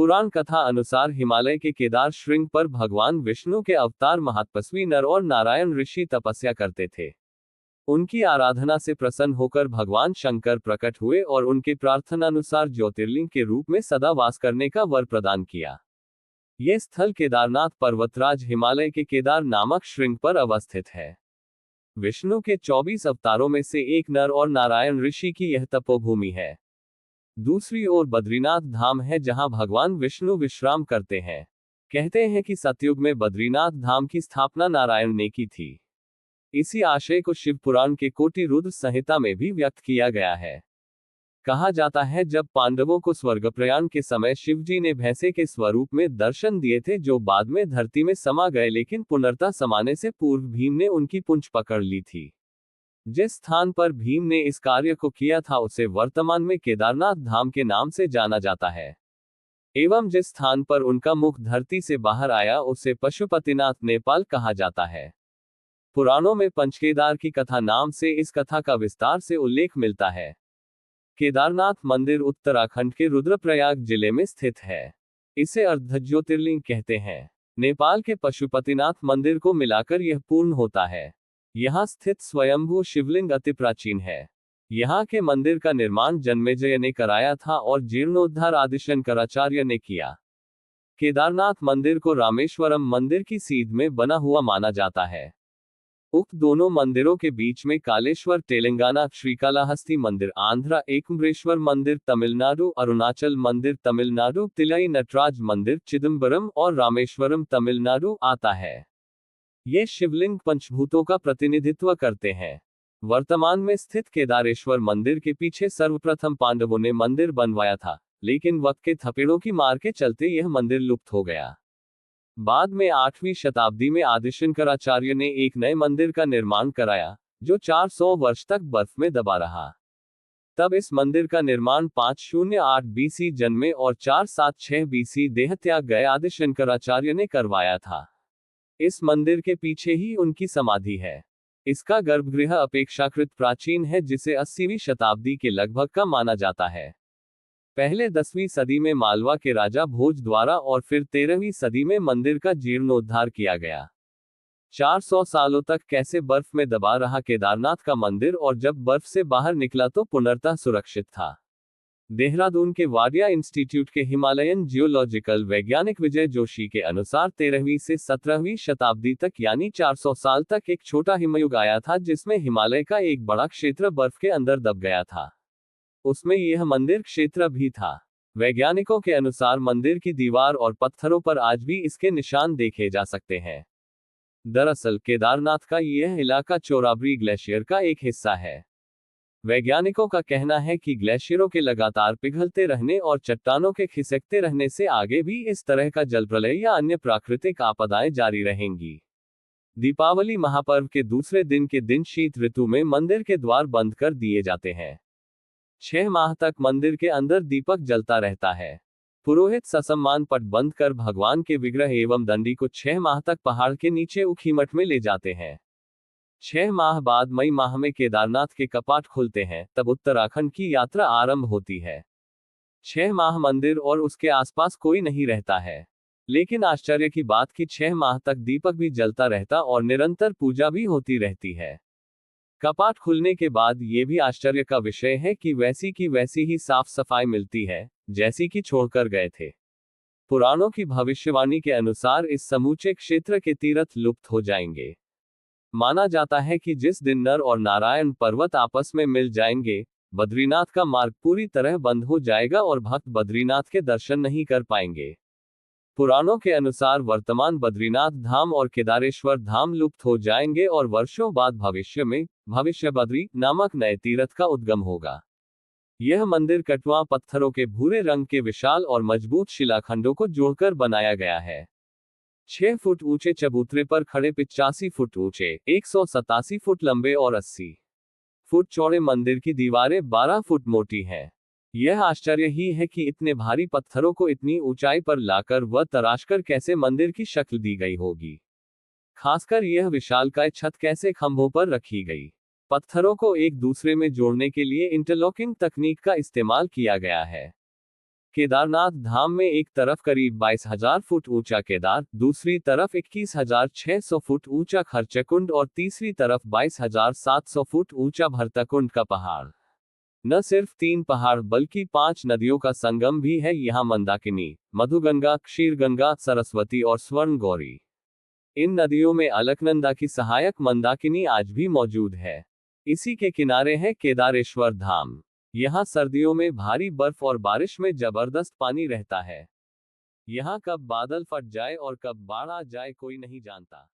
पुराण कथा अनुसार हिमालय के केदार श्रृंग पर भगवान विष्णु के अवतार महातपस्वी नर और नारायण ऋषि तपस्या करते थे। उनकी आराधना से प्रसन्न होकर भगवान शंकर प्रकट हुए और उनके प्रार्थनानुसार ज्योतिर्लिंग के रूप में सदा वास करने का वर प्रदान किया। यह स्थल केदारनाथ पर्वतराज हिमालय के केदार नामक श्रृंग पर अवस्थित है। विष्णु के 24 अवतारों में से एक नर और नारायण ऋषि की यह तपोभूमि है। दूसरी ओर बद्रीनाथ धाम है जहां भगवान विष्णु विश्राम करते हैं। कहते हैं कि सतयुग में बद्रीनाथ धाम की स्थापना नारायण ने की थी। इसी आशय को शिव पुराण के कोटि रुद्र संहिता में भी व्यक्त किया गया है। कहा जाता है जब पांडवों को स्वर्ग प्रयाण के समय शिवजी ने भैंसे के स्वरूप में दर्शन दिए थे जो बाद में धरती में समा गए, लेकिन पुनर्ता समाने से पूर्व भीम ने उनकी पूंछ पकड़ ली थी। जिस स्थान पर भीम ने इस कार्य को किया था उसे वर्तमान में केदारनाथ धाम के नाम से जाना जाता है। एवं जिस स्थान पर उनका मुख धरती से बाहर आया उसे पशुपतिनाथ नेपाल कहा जाता है। पुराणों में पंचकेदार की कथा नाम से इस कथा का विस्तार से उल्लेख मिलता है। केदारनाथ मंदिर उत्तराखंड के रुद्रप्रयाग जिले में स्थित है। इसे अर्धज्योतिर्लिंग कहते हैं। नेपाल के पशुपतिनाथ मंदिर को मिलाकर यह पूर्ण होता है। यहाँ स्थित स्वयंभू शिवलिंग अति प्राचीन है। यहाँ के मंदिर का निर्माण जन्मेजय ने कराया था और जीर्णोद्धार आदिशंकराचार्य ने किया। केदारनाथ मंदिर को रामेश्वरम मंदिर की सीध में बना हुआ माना जाता है। उक्त दोनों मंदिरों के बीच में कालेश्वर तेलंगाना, श्रीकालाहस्ती मंदिर आंध्रा, एकम्बरेश्वर मंदिर तमिलनाडु, अरुणाचल मंदिर तमिलनाडु, तिलई नटराज मंदिर चिदम्बरम और रामेश्वरम तमिलनाडु आता है। ये शिवलिंग पंचभूतों का प्रतिनिधित्व करते हैं। वर्तमान में स्थित केदारेश्वर मंदिर के पीछे सर्वप्रथम पांडवों ने मंदिर बनवाया था, लेकिन वक्त के थपेड़ों की मार के चलते यह मंदिर लुप्त हो गया। बाद में 8वीं शताब्दी में आदिशंकराचार्य ने एक नए मंदिर का निर्माण कराया, जो 400 वर्ष तक बर्फ में दबा रहा। तब इस मंदिर का निर्माण 508 बीसी जन्मे और 476 बीसी देहत्याग गए आदिशंकराचार्य ने करवाया था। इस मंदिर के पीछे ही उनकी समाधि है। इसका गर्भगृह अपेक्षाकृत प्राचीन है, जिसे 80वीं शताब्दी के लगभग का माना जाता है। पहले 10वीं सदी में मालवा के राजा भोज द्वारा और फिर 13वीं सदी में मंदिर का जीर्णोद्धार किया गया। 400 सालों तक कैसे बर्फ में दबा रहा केदारनाथ का मंदिर, और जब बर्फ से बाहर निकला तो पुनर्तः सुरक्षित था। देहरादून के वाडिया इंस्टीट्यूट के हिमालयन जियोलॉजिकल वैज्ञानिक विजय जोशी के अनुसार 13वीं से 17वीं शताब्दी तक यानी 400 साल तक एक छोटा हिमयुग आया था जिसमें हिमालय का एक बड़ा क्षेत्र बर्फ के अंदर दब गया था। उसमें यह मंदिर क्षेत्र भी था। वैज्ञानिकों के अनुसार मंदिर की दीवार और पत्थरों पर आज भी इसके निशान देखे जा सकते हैं। दरअसल केदारनाथ का यह इलाका चोराबरी ग्लेशियर का एक हिस्सा है। वैज्ञानिकों का कहना है कि ग्लेशियरों के लगातार पिघलते रहने और चट्टानों के खिसकते रहने से आगे भी इस तरह का जलप्रलय या अन्य प्राकृतिक आपदाएं जारी रहेंगी। दीपावली महापर्व के दूसरे दिन के दिन शीत ऋतु में मंदिर के द्वार बंद कर दिए जाते हैं। 6 माह तक मंदिर के अंदर दीपक जलता रहता है। पुरोहित ससम्मान पट बंद कर भगवान के विग्रह एवं दंडी को 6 माह तक पहाड़ के नीचे उखीमठ में ले जाते हैं। 6 माह बाद मई माह में केदारनाथ के कपाट खुलते हैं, तब उत्तराखंड की यात्रा आरंभ होती है। 6 माह मंदिर और उसके आसपास कोई नहीं रहता है, लेकिन आश्चर्य की बात कि 6 माह तक दीपक भी जलता रहता और निरंतर पूजा भी होती रहती है। कपाट खुलने के बाद ये भी आश्चर्य का विषय है कि वैसी की वैसी ही साफ सफाई मिलती है जैसी कि छोड़कर गए थे। पुराणों की भविष्यवाणी के अनुसार इस समूचे क्षेत्र के तीर्थ लुप्त हो जाएंगे। माना जाता है कि जिस दिन नर और नारायण पर्वत आपस में मिल जाएंगे, बद्रीनाथ का मार्ग पूरी तरह बंद हो जाएगा और भक्त बद्रीनाथ के दर्शन नहीं कर पाएंगे। पुराणों के अनुसार वर्तमान बद्रीनाथ धाम और केदारेश्वर धाम लुप्त हो जाएंगे और वर्षों बाद भविष्य में भविष्य बद्री नामक नए तीर्थ का उद्गम होगा। यह मंदिर कटवा पत्थरों के भूरे रंग के विशाल और मजबूत शिलाखंडों को जोड़कर बनाया गया है। 6 फुट ऊंचे चबूतरे पर खड़े 85 फुट ऊंचे, 187 फुट लंबे और 80 फुट चौड़े मंदिर की दीवारें 12 फुट मोटी हैं। यह आश्चर्य ही है कि इतने भारी पत्थरों को इतनी ऊंचाई पर लाकर व तराशकर कैसे मंदिर की शक्ल दी गई होगी। खासकर यह विशालकाय छत कैसे खंभों पर रखी गई। पत्थरों को एक दूसरे में जोड़ने के लिए इंटरलॉकिंग तकनीक का इस्तेमाल किया गया है। केदारनाथ धाम में एक तरफ करीब 22,000 फुट ऊंचा केदार, दूसरी तरफ 21,600 फुट ऊंचा खरचकुंड और तीसरी तरफ 22,700 फुट ऊंचा भरतकुंड का पहाड़। न सिर्फ 3 पहाड़ बल्कि 5 नदियों का संगम भी है यहाँ, मंदाकिनी, मधुगंगा, क्षीरगंगा, सरस्वती और स्वर्ण गौरी। इन नदियों में अलकनंदा की सहायक मंदाकिनी आज भी मौजूद है। इसी के किनारे है केदारेश्वर धाम। यहाँ सर्दियों में भारी बर्फ और बारिश में जबरदस्त पानी रहता है। यहाँ कब बादल फट जाए और कब बाढ़ आ जाए कोई नहीं जानता।